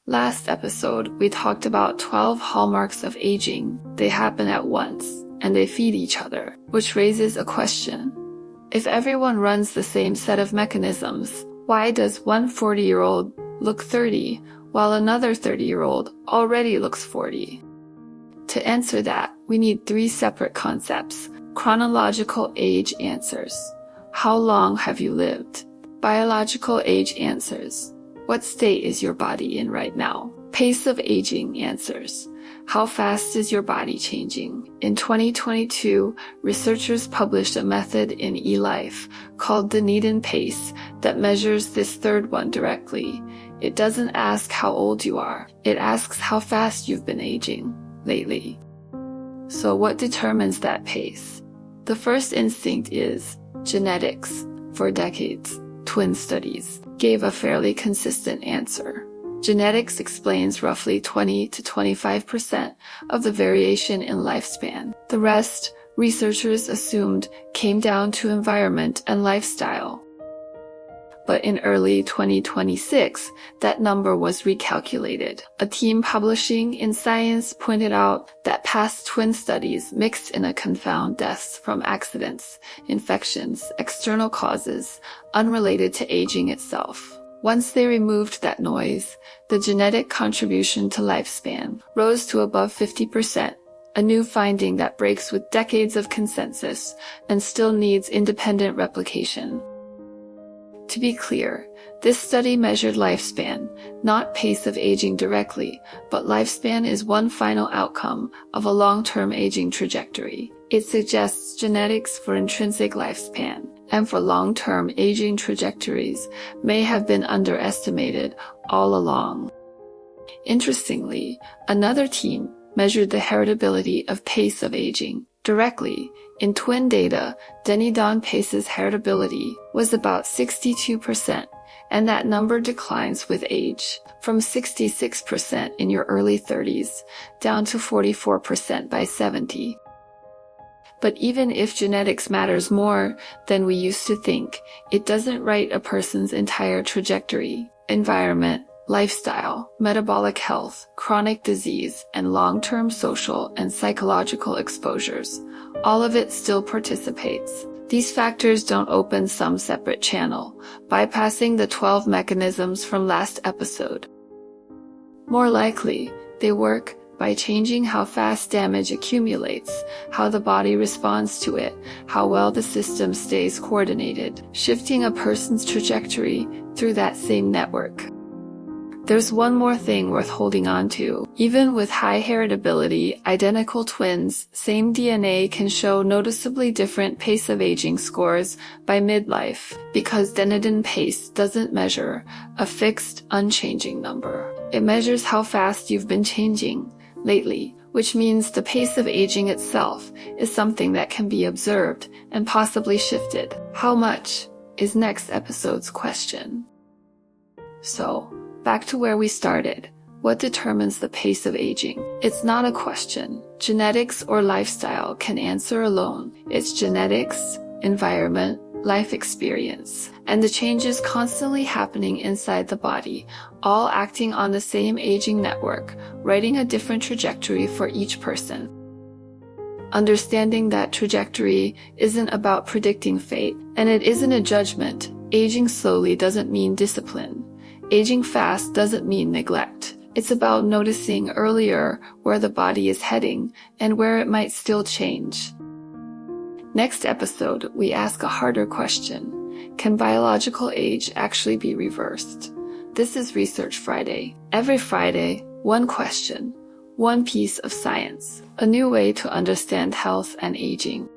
Last episode, we talked about 12 hallmarks of aging. They happen at once, and they feed each other, which raises a question. If everyone runs the same set of mechanisms, why does one 40-year-old look 30, while another 30-year-old already looks 40? To answer that, we need three separate concepts. Chronological age answers. How long have you lived? Biological age answers. What state is your body in right now? Pace of aging answers. How fast is your body changing? In 2022, researchers published a method in eLife called DunedinPACE that measures this third one directly. It doesn't ask how old you are. It asks how fast you've been aging lately. So what determines that pace? The first instinct is genetics. For decades, twin studies gave a fairly consistent answer. Genetics explains roughly 20 to 25% of the variation in lifespan. The rest, researchers assumed, came down to environment and lifestyle. But in early 2026, that number was recalculated. A team publishing in Science pointed out that past twin studies mixed in a confound deaths from accidents, infections, external causes, unrelated to aging itself. Once they removed that noise, the genetic contribution to lifespan rose to above 50%, a new finding that breaks with decades of consensus and still needs independent replication. To be clear, this study measured lifespan, not pace of aging directly, but lifespan is one final outcome of a long-term aging trajectory. It suggests genetics for intrinsic lifespan and for long-term aging trajectories may have been underestimated all along. Interestingly, another team measured the heritability of pace of aging directly. In twin data, DunedinPACE's heritability was about 62%, and that number declines with age, from 66% in your early 30s down to 44% by 70. But even if genetics matters more than we used to think, it doesn't write a person's entire trajectory. Environment, lifestyle, metabolic health, chronic disease, and long-term social and psychological exposures, all of it still participates. These factors don't open some separate channel, bypassing the 12 mechanisms from last episode. More likely, they work by changing how fast damage accumulates, how the body responds to it, how well the system stays coordinated, shifting a person's trajectory through that same network. There's one more thing worth holding on to. Even with high heritability, identical twins, same DNA can show noticeably different pace of aging scores by midlife, because DunedinPACE doesn't measure a fixed, unchanging number. It measures how fast you've been changing lately, which means the pace of aging itself is something that can be observed and possibly shifted. How much is next episode's question. So, back to where we started. What determines the pace of aging? It's not a question genetics or lifestyle can answer alone. It's genetics, environment, life experience, and the changes constantly happening inside the body, all acting on the same aging network, writing a different trajectory for each person. Understanding that trajectory isn't about predicting fate, and it isn't a judgment. Aging slowly doesn't mean discipline. Aging fast doesn't mean neglect. It's about noticing earlier where the body is heading and where it might still change. Next episode, we ask a harder question. Can biological age actually be reversed? This is Research Friday. Every Friday, one question, one piece of science, a new way to understand health and aging.